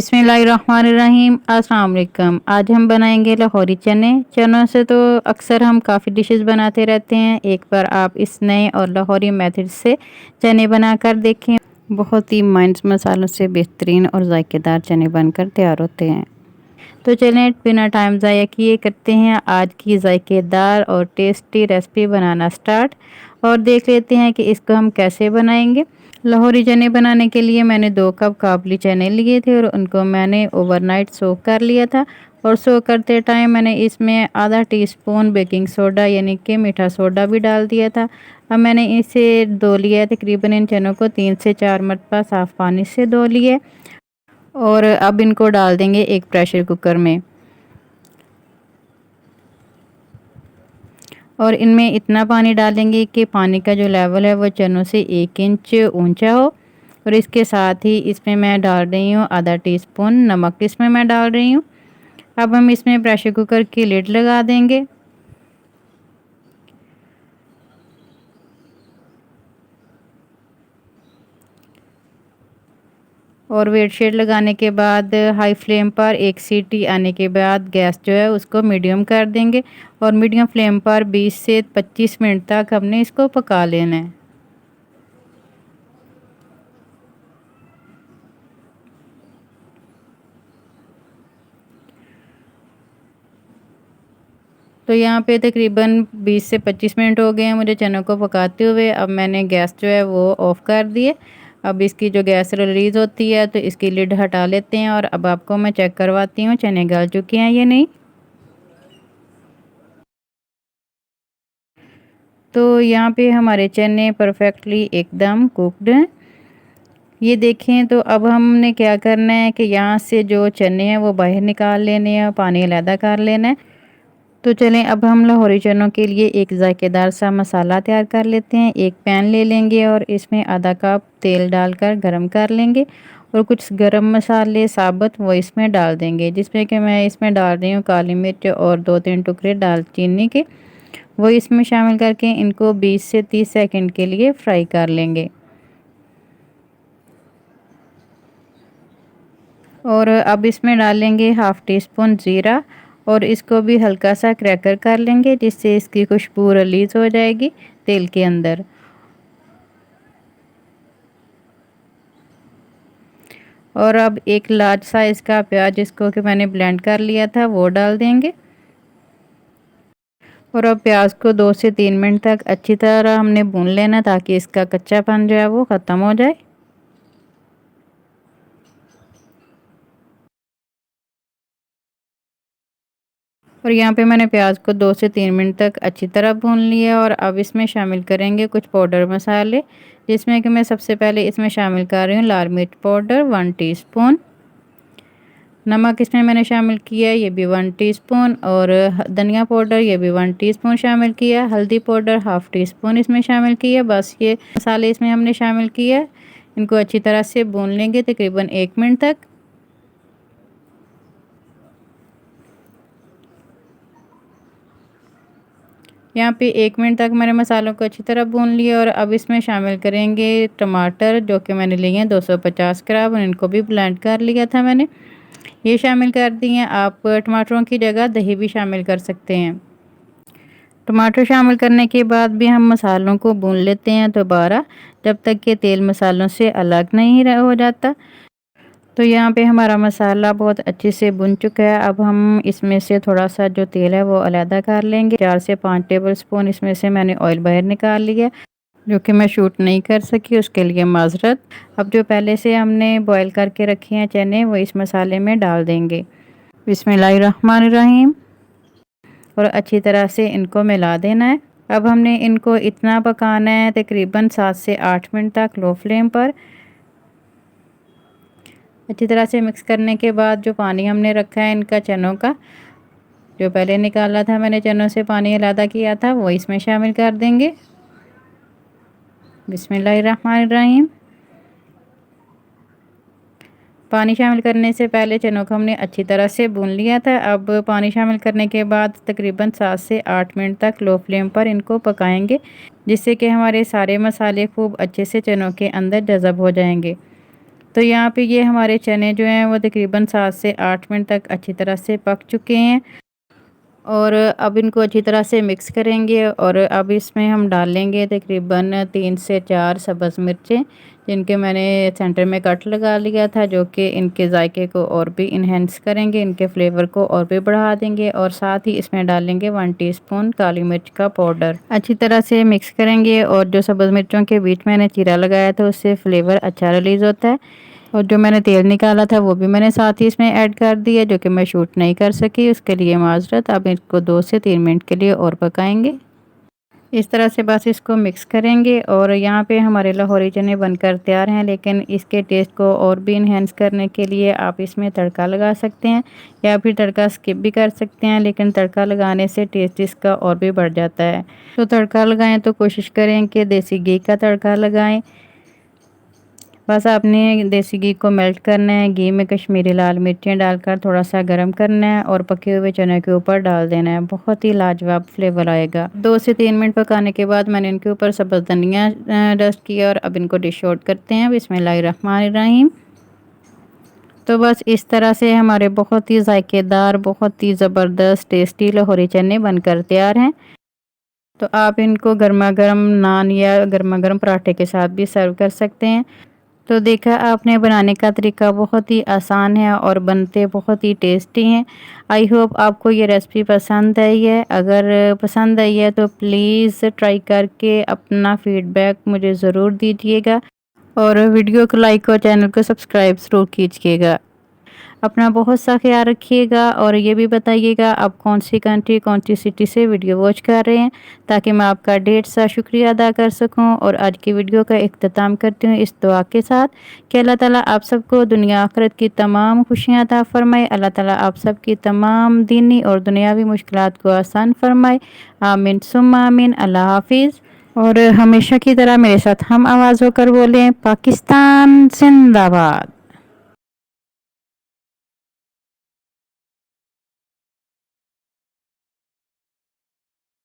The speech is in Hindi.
बिस्मिल्लाहिर्रहमानिर्रहीम। अस्सलाम वालेकुम। आज हम बनाएंगे लाहौरी चने। चनों से तो अक्सर हम काफ़ी डिशेस बनाते रहते हैं। एक बार आप इस नए और लाहौरी मेथड से चने बनाकर देखें। बहुत ही माइंड मसालों से बेहतरीन और जायकेदार चने बनकर तैयार होते हैं। तो चलें बिना टाइम ज़ाया किए करते हैं आज की जायकेदार और टेस्टी रेसिपी बनाना स्टार्ट, और देख लेते हैं कि इसको हम कैसे बनाएंगे। लाहौरी चने बनाने के लिए मैंने 2 कप काबुली चने लिए थे और उनको मैंने ओवरनाइट सोक कर लिया था। और सोक करते टाइम मैंने इसमें आधा टीस्पून बेकिंग सोडा यानी कि मीठा सोडा भी डाल दिया था। अब मैंने इसे धो लिया है। तकरीबन इन चनों को 3 से 4 मरतबा साफ़ पानी से धो लिए और अब इनको डाल देंगे एक प्रेशर कुकर में। और इनमें इतना पानी डालेंगे कि पानी का जो लेवल है वो चनों से 1 इंच ऊंचा हो। और इसके साथ ही इसमें मैं डाल रही हूँ आधा टीस्पून नमक, इसमें मैं डाल रही हूँ। अब हम इसमें प्रेशर कुकर की लिड लगा देंगे। और वेट शेड लगाने के बाद हाई फ्लेम पर 1 सीटी आने के बाद गैस जो है उसको मीडियम कर देंगे। और मीडियम फ्लेम पर 20 से 25 मिनट तक हमने इसको पका लेना है। तो यहाँ पे तकरीबन 20 से 25 मिनट हो गए हैं मुझे चनों को पकाते हुए। अब मैंने गैस जो है वो ऑफ़ कर दिए। अब इसकी जो गैस रिलीज़ होती है तो इसकी लिड हटा लेते हैं और अब आपको मैं चेक करवाती हूँ चने गल चुके हैं या नहीं। तो यहाँ पे हमारे चने परफेक्टली एकदम कुक्ड हैं। ये देखें। तो अब हमने क्या करना है कि यहाँ से जो चने हैं वो बाहर निकाल लेने हैं, पानी अलहदा कर लेना है। तो चलें अब हम लाहौरी चनों के लिए एक जायकेदार सा मसाला तैयार कर लेते हैं। एक पैन ले लेंगे और इसमें आधा कप तेल डालकर गरम कर लेंगे और कुछ गरम मसाले साबुत वो इसमें डाल देंगे, जिसमें कि मैं इसमें डाल रही हूँ काली मिर्च और 2-3 टुकड़े दालचीनी के, वो इसमें शामिल करके इनको 20 से 30 सेकंड के लिए फ्राई कर लेंगे। और अब इसमें डालेंगे हाफ़ टी स्पून ज़ीरा और इसको भी हल्का सा क्रैकर कर लेंगे, जिससे इसकी खुशबू रिलीज़ हो जाएगी तेल के अंदर। और अब एक लार्ज साइज़ का प्याज जिसको कि मैंने ब्लेंड कर लिया था वो डाल देंगे। और अब प्याज को 2 से 3 मिनट तक अच्छी तरह हमने भून लेना ताकि इसका कच्चापन जो है वो ख़त्म हो जाए। और यहाँ पे मैंने प्याज को 2 से 3 मिनट तक अच्छी तरह भून लिया। और अब इसमें शामिल करेंगे कुछ पाउडर मसाले, जिसमें कि मैं सबसे पहले इसमें शामिल कर रही हूँ लाल मिर्च पाउडर 1 टीस्पून, नमक इसमें मैंने शामिल किया ये भी 1 टीस्पून, और धनिया पाउडर ये भी 1 टीस्पून शामिल किया, हल्दी पाउडर हाफ़ टी स्पून इसमें शामिल किया। बस ये मसाले इसमें हमने शामिल किया। इनको अच्छी तरह से भून लेंगे तकरीबन 1 मिनट तक। यहाँ पे 1 मिनट तक मैंने मसालों को अच्छी तरह भून लिया। और अब इसमें शामिल करेंगे टमाटर, जो कि मैंने लिए हैं 250 ग्राम, और इनको भी ब्लेंड कर लिया था मैंने, ये शामिल कर दिए। आप टमाटरों की जगह दही भी शामिल कर सकते हैं। टमाटर शामिल करने के बाद भी हम मसालों को भून लेते हैं दोबारा, जब तक कि तेल मसालों से अलग नहीं हो जाता। तो यहाँ पे हमारा मसाला बहुत अच्छे से भुन चुका है। अब हम इसमें से थोड़ा सा जो तेल है वो अलहदा कर लेंगे। 4 से 5 टेबल स्पून इसमें से मैंने ऑयल बाहर निकाल लिया, जो कि मैं शूट नहीं कर सकी, उसके लिए माजरत। अब जो पहले से हमने बॉईल करके रखे हैं चने वो इस मसाले में डाल देंगे। बिस्मिल्लाहिर्रहमानिर्रहीम। और अच्छी तरह से इनको मिला देना है। अब हमने इनको इतना पकाना है तकरीबन 7 से 8 मिनट तक लो फ्लेम पर। अच्छी तरह से मिक्स करने के बाद जो पानी हमने रखा है इनका चनों का, जो पहले निकाला था मैंने चनों से पानी अलहदा किया था, वो इसमें शामिल कर देंगे। बिस्मिल्लाहिर्रहमानिर्रहीम। पानी शामिल करने से पहले चनों को हमने अच्छी तरह से भून लिया था। अब पानी शामिल करने के बाद तकरीबन 7 से 8 मिनट तक लो फ्लेम पर इनको पकाएंगे, जिससे कि हमारे सारे मसाले खूब अच्छे से चनों के अंदर जज़ब हो जाएंगे। तो यहाँ पे ये हमारे चने जो हैं वो तकरीबन 7 से 8 मिनट तक अच्छी तरह से पक चुके हैं और अब इनको अच्छी तरह से मिक्स करेंगे और अब इसमें हम डालेंगे तकरीबन 3 से 4 सब्ज़ मिर्चें जिनके मैंने सेंटर में कट लगा लिया था, जो कि इनके जायके को और भी इन्हेंस करेंगे, इनके फ्लेवर को और भी बढ़ा देंगे। और साथ ही इसमें डालेंगे 1 टीस्पून काली मिर्च का पाउडर। अच्छी तरह से मिक्स करेंगे और जो सब्ज़ मिर्चों के बीच मैंने चीरा लगाया था उससे फ्लेवर अच्छा रिलीज़ होता है। और जो मैंने तेल निकाला था वो भी मैंने साथ ही इसमें ऐड कर दिया, जो कि मैं शूट नहीं कर सकी, उसके लिए माज़रत। अब इसको 2 से 3 मिनट के लिए और पकाएंगे। इस तरह से बस इसको मिक्स करेंगे और यहाँ पे हमारे लाहौरी चने बनकर तैयार हैं। लेकिन इसके टेस्ट को और भी इन्हेंस करने के लिए आप इसमें तड़का लगा सकते हैं या फिर तड़का स्किप भी कर सकते हैं, लेकिन तड़का लगाने से टेस्ट इसका और भी बढ़ जाता है। तो तड़का लगाएं तो कोशिश करें कि देसी घी का तड़का लगाएं। बस आपने देसी घी को मेल्ट करना है, घी में कश्मीरी लाल मिर्चें डालकर थोड़ा सा गर्म करना है और पके हुए चने के ऊपर डाल देना है। बहुत ही लाजवाब फ्लेवर आएगा। 2 से 3 मिनट पकाने के बाद मैंने इनके ऊपर सब्ज़ धनिया डस्ट किया और अब इनको डिश आउट करते हैं। बिस्मिल्लाहिर्रहमानिर्रहीम। तो बस इस तरह से हमारे बहुत ही जायकेदार, बहुत ही ज़बरदस्त टेस्टी लाहौरी चने बनकर तैयार हैं। तो आप इनको गर्मा गर्म नान या गर्मा गर्म पराठे के साथ भी सर्व कर सकते हैं। तो देखा आपने, बनाने का तरीका बहुत ही आसान है और बनते बहुत ही टेस्टी हैं। आई होप आपको ये रेसिपी पसंद आई है। अगर पसंद आई है तो प्लीज़ ट्राई करके अपना फीडबैक मुझे ज़रूर दीजिएगा और वीडियो को लाइक और चैनल को सब्सक्राइब ज़रूर कीजिएगा। अपना बहुत सा ख्याल रखिएगा और ये भी बताइएगा आप कौन सी कंट्री, कौन सी सिटी से वीडियो वॉच कर रहे हैं, ताकि मैं आपका ढेर सा शुक्रिया अदा कर सकूं। और आज की वीडियो का इख्तिताम करती हूँ इस दुआ के साथ कि अल्लाह ताला आप सबको दुनिया आखिरत की तमाम खुशियाँ अता फरमाए। अल्लाह ताला आप सबकी तमाम दीनी और दुनियावी मुश्किलात को आसान फरमाए। आमीन सुम्मा आमीन। अल्लाह हाफिज़। और हमेशा की तरह मेरे साथ हम आवाज़ होकर बोलें, पाकिस्तान जिंदाबाद।